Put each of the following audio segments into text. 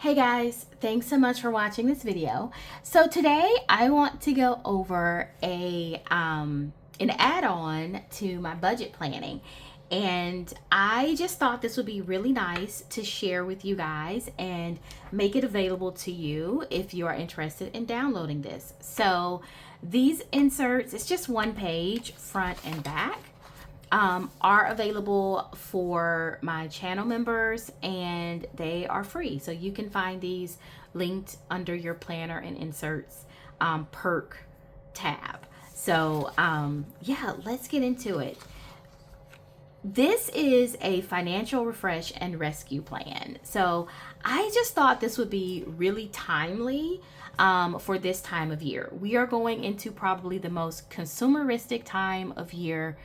Hey guys, thanks so much for watching this video. So today I want to go over an add-on to my budget planning, and I just thought this would be really nice to share with you guys and make it available to you if you are interested in downloading this. So these inserts, it's just one page, front and back. Are available for my channel members, and they are free. So you can find these linked under your planner and inserts perk tab. So yeah, let's get into it. This is a financial refresh and rescue plan. So I just thought this would be really timely for this time of year. We are going into probably the most consumeristic time of year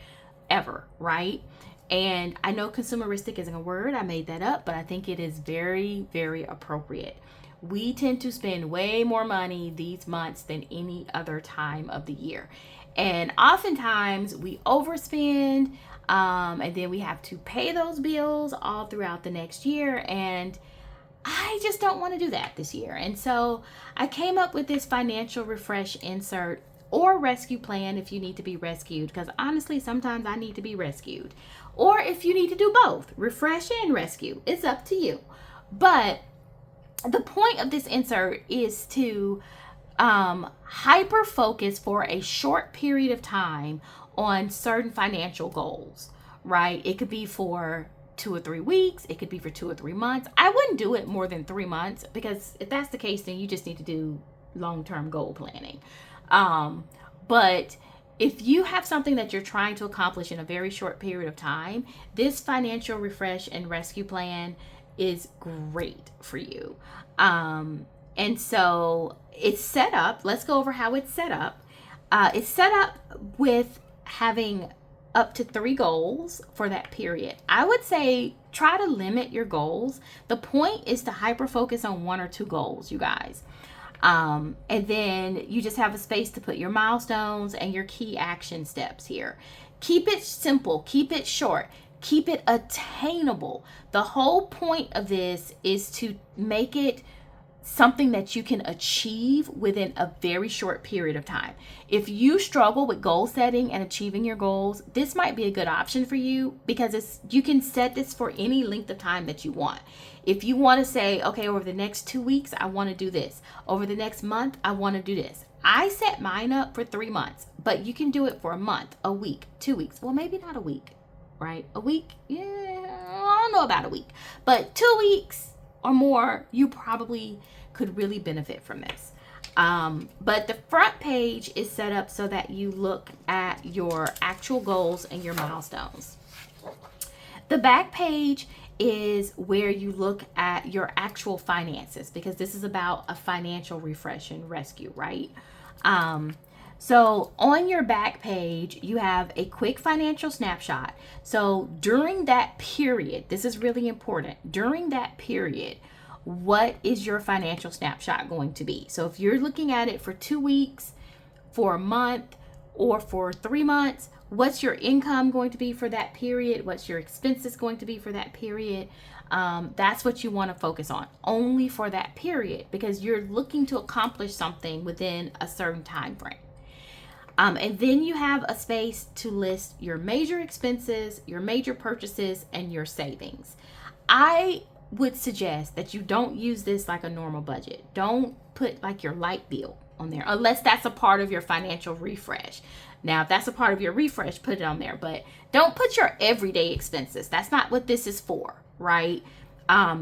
ever, right? And I know consumeristic isn't a word, I made that up, but I think it is very, very appropriate. We tend to spend way more money these months than any other time of the year. And oftentimes we overspend, and then we have to pay those bills all throughout the next year. And I just don't want to do that this year. And so I came up with this financial refresh insert or rescue plan if you need to be rescued, because honestly, sometimes I need to be rescued. Or if you need to do both, refresh and rescue, it's up to you. But the point of this insert is to hyper focus for a short period of time on certain financial goals, right? It could be for 2 or 3 weeks. It could be for 2 or 3 months. I wouldn't do it more than 3 months, because if that's the case, then you just need to do long-term goal planning. But if you have something that you're trying to accomplish in a very short period of time, this financial refresh and rescue plan is great for you. And so it's set up. Let's go over how it's set up. It's set up with having up to 3 goals for that period. I would say try to limit your goals. The point is to hyper focus on 1 or 2 goals, you guys. And then you just have a space to put your milestones and your key action steps here. Keep it simple, keep it short, keep it attainable. The whole point of this is to make it something that you can achieve within a very short period of time. If you struggle with goal setting and achieving your goals, this might be a good option for you, because you can set this for any length of time that you want. If you want to say, okay, over the next 2 weeks, I want to do this. Over the next month, I want to do this. I set mine up for 3 months, but you can do it for a month, a week, 2 weeks. Well, maybe not a week, right? A week? Yeah, I don't know about a week, but 2 weeks or more, you probably could really benefit from this. But the front page is set up so that you look at your actual goals and your milestones. The back page is where you look at your actual finances, because this is about a financial refresh and rescue, right? So on your back page, you have a quick financial snapshot. So during that period, this is really important. During that period, what is your financial snapshot going to be? So if you're looking at it for 2 weeks, for a month, or for 3 months, what's your income going to be for that period? What's your expenses going to be for that period? That's what you want to focus on only for that period, because you're looking to accomplish something within a certain time frame. And then you have a space to list your major expenses, your major purchases, and your savings. I would suggest that you don't use this like a normal budget. Don't put like your light bill on there, unless that's a part of your financial refresh. Now, if that's a part of your refresh, put it on there, but don't put your everyday expenses. That's not what this is for, right?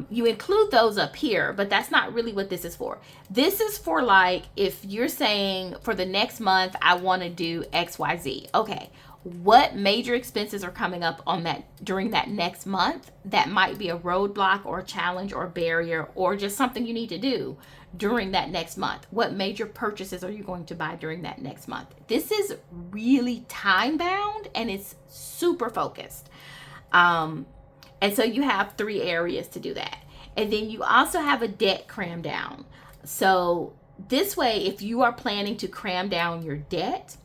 You include those up here, but that's not really what this is for. This is for, like, if you're saying for the next month, I want to do XYZ. Okay, what major expenses are coming up on that during that next month that might be a roadblock or a challenge or a barrier or just something you need to do during that next month? What major purchases are you going to buy during that next month? This is really time bound and it's super focused. And so you have 3 areas to do that. And then you also have a debt cram down. So this way, if you are planning to cram down your debt,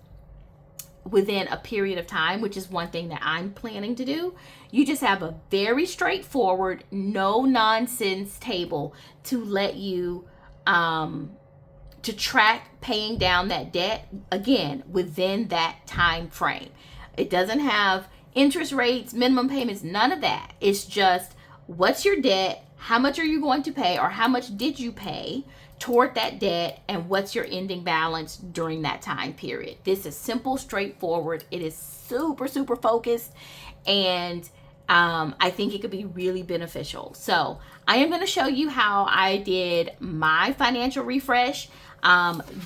within a period of time, which is one thing that I'm planning to do. You just have a very straightforward, no nonsense table to let you to track paying down that debt, again, within that time frame. It doesn't have interest rates, minimum payments, none of that. It's just what's your debt, how much are you going to pay, or how much did you pay toward that debt, and what's your ending balance during that time period. This is simple, straightforward. It is super, super focused, and I think it could be really beneficial. So I am going to show you how I did my financial refresh.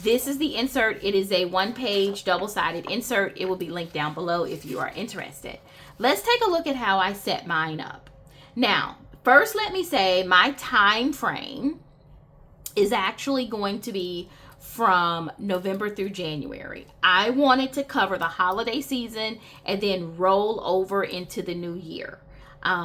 This is the insert. It is a one-page double-sided insert. It will be linked down below if you are interested. Let's take a look at how I set mine up. Now, first let me say my time frame is actually going to be from November through January. I wanted to cover the holiday season and then roll over into the new year.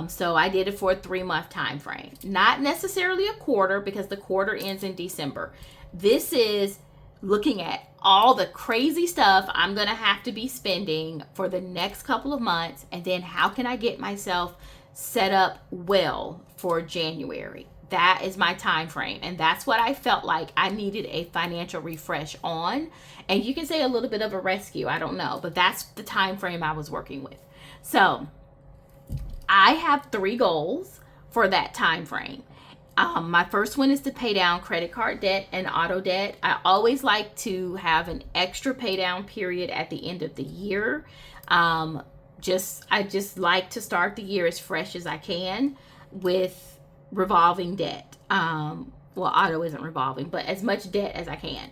So I did it for a 3-month time frame. Not necessarily a quarter, because the quarter ends in December. This is looking at all the crazy stuff I'm going to have to be spending for the next couple of months, and then how can I get myself set up well for January. That is my time frame, and that's what I felt like I needed a financial refresh on. And you can say a little bit of a rescue, I don't know, but that's the time frame I was working with. So I have 3 goals for that time frame. My first one is to pay down credit card debt and auto debt. I always like to have an extra pay down period at the end of the year. I just like to start the year as fresh as I can with revolving debt. Well, auto isn't revolving, but as much debt as I can.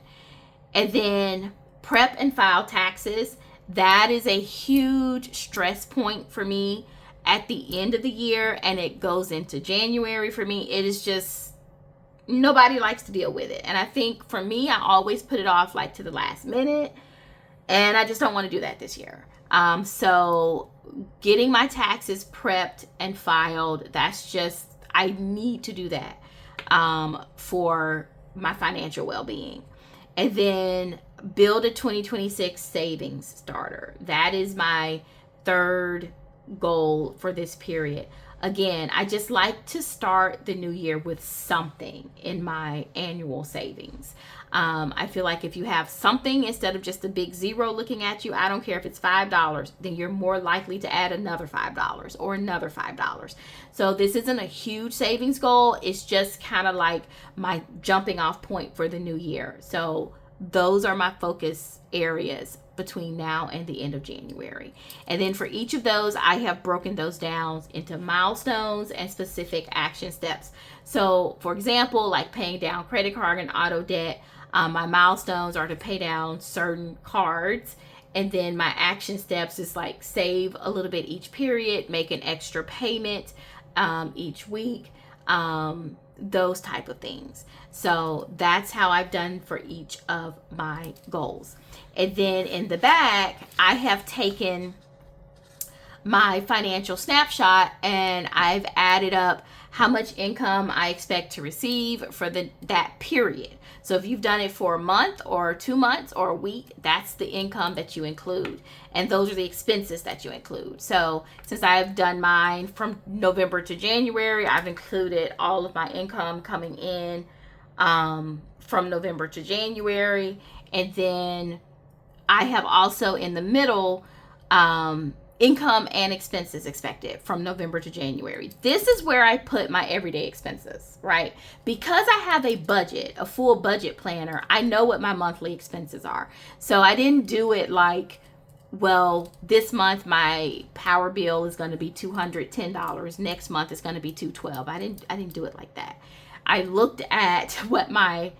And then prep and file taxes. That is a huge stress point for me at the end of the year, and it goes into January for me. It is just, nobody likes to deal with it. And I think for me, I always put it off like to the last minute, and I just don't want to do that this year. So getting my taxes prepped and filed, that's just, I need to do that for my financial well-being. And then build a 2026 savings starter. That is my third goal for this period. Again, I just like to start the new year with something in my annual savings. I feel like if you have something instead of just a big zero looking at you, I don't care if it's $5, then you're more likely to add another $5 or another $5. So this isn't a huge savings goal. It's just kind of like my jumping off point for the new year. So those are my focus areas between now and the end of January. And then for each of those, I have broken those down into milestones and specific action steps. So for example, like paying down credit card and auto debt, my milestones are to pay down certain cards. And then my action steps is like save a little bit each period, make an extra payment each week, those type of things. So that's how I've done for each of my goals. And then in the back, I have taken my financial snapshot and I've added up how much income I expect to receive for that period. So if you've done it for a month or 2 months or a week, that's the income that you include. And those are the expenses that you include. So since I've done mine from November to January, I've included all of my income coming in from November to January. And then I have also in the middle income and expenses expected from November to January. This is where I put my everyday expenses, right? Because I have a budget, a full budget planner, I know what my monthly expenses are. So I didn't do it like, well, this month my power bill is going to be $210. Next month it's going to be $212. I didn't do it like that. I looked at what my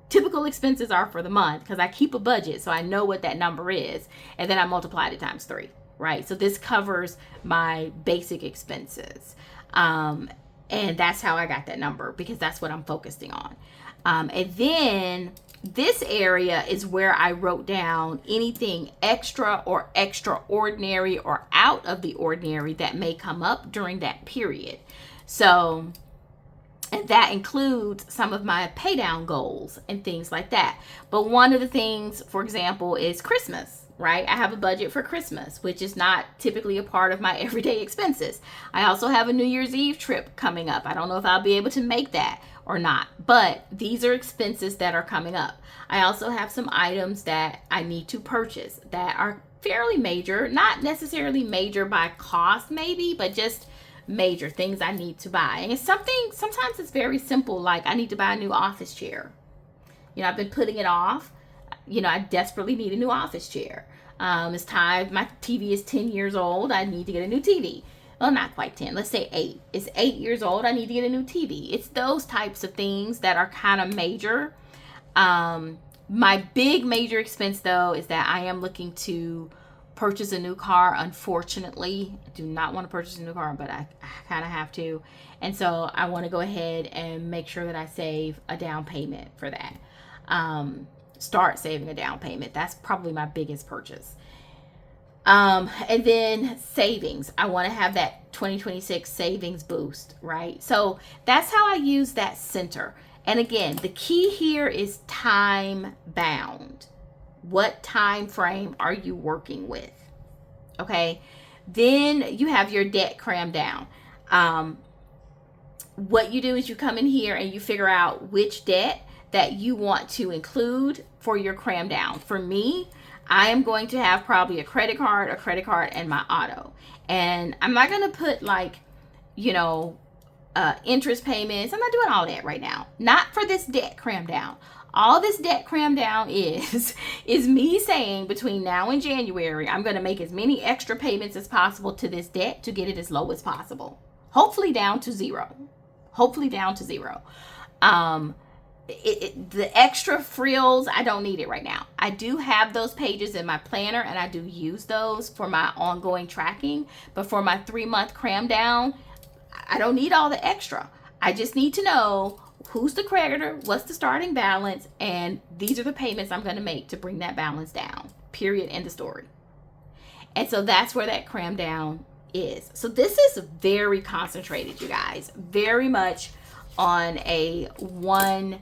typical expenses are for the month because I keep a budget, so I know what that number is, and then I multiplied it times 3. Right, so this covers my basic expenses, and that's how I got that number because that's what I'm focusing on. And then this area is where I wrote down anything extra or extraordinary or out of the ordinary that may come up during that period. So, and that includes some of my pay down goals and things like that. But one of the things, for example, is Christmas. right? I have a budget for Christmas, which is not typically a part of my everyday expenses. I also have a New Year's Eve trip coming up. I don't know if I'll be able to make that or not, but these are expenses that are coming up. I also have some items that I need to purchase that are fairly major, not necessarily major by cost maybe, but just major things I need to buy. And it's something, sometimes it's very simple, like I need to buy a new office chair. You know, I've been putting it off. You know, I desperately need a new office chair. It's time. My TV is 10 years old. I need to get a new TV. Well, not quite 10. Let's say 8. It's 8 years old. I need to get a new TV. It's those types of things that are kind of major. My big major expense, though, is that I am looking to purchase a new car. Unfortunately, I do not want to purchase a new car, but I kind of have to. And so I want to go ahead and make sure that I save a down payment for that. Start saving a down payment. That's probably my biggest purchase. And then savings. I want to have that 2026 savings boost, right? So that's how I use that center. And again, the key here is time bound. What time frame are you working with? Okay. Then you have your debt crammed down. What you do is you come in here and you figure out which debt that you want to include for your cram down. For me, I am going to have probably a credit card, and my auto. And I'm not going to put like, you know, interest payments. I'm not doing all that right now. Not for this debt cram down. All this debt cram down is me saying between now and January, I'm going to make as many extra payments as possible to this debt to get it as low as possible. Hopefully down to zero. The extra frills, I don't need it right now. I do have those pages in my planner and I do use those for my ongoing tracking. But for my 3-month cram down, I don't need all the extra. I just need to know who's the creditor, what's the starting balance, and these are the payments I'm going to make to bring that balance down. Period. End of story. And so that's where that cram down is. So this is very concentrated, you guys. Very much on a one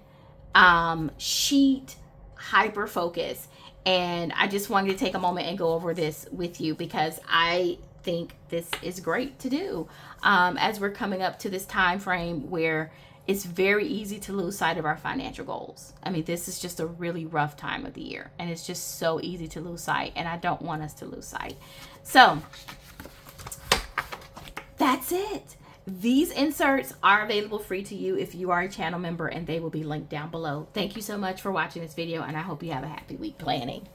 sheet hyper focus. And I just wanted to take a moment and go over this with you because I think this is great to do as we're coming up to this time frame where it's very easy to lose sight of our financial goals. I mean, this is just a really rough time of the year and it's just so easy to lose sight, and I don't want us to lose sight. So that's it. These inserts are available free to you if you are a channel member, and they will be linked down below. Thank you so much for watching this video, and I hope you have a happy week planning.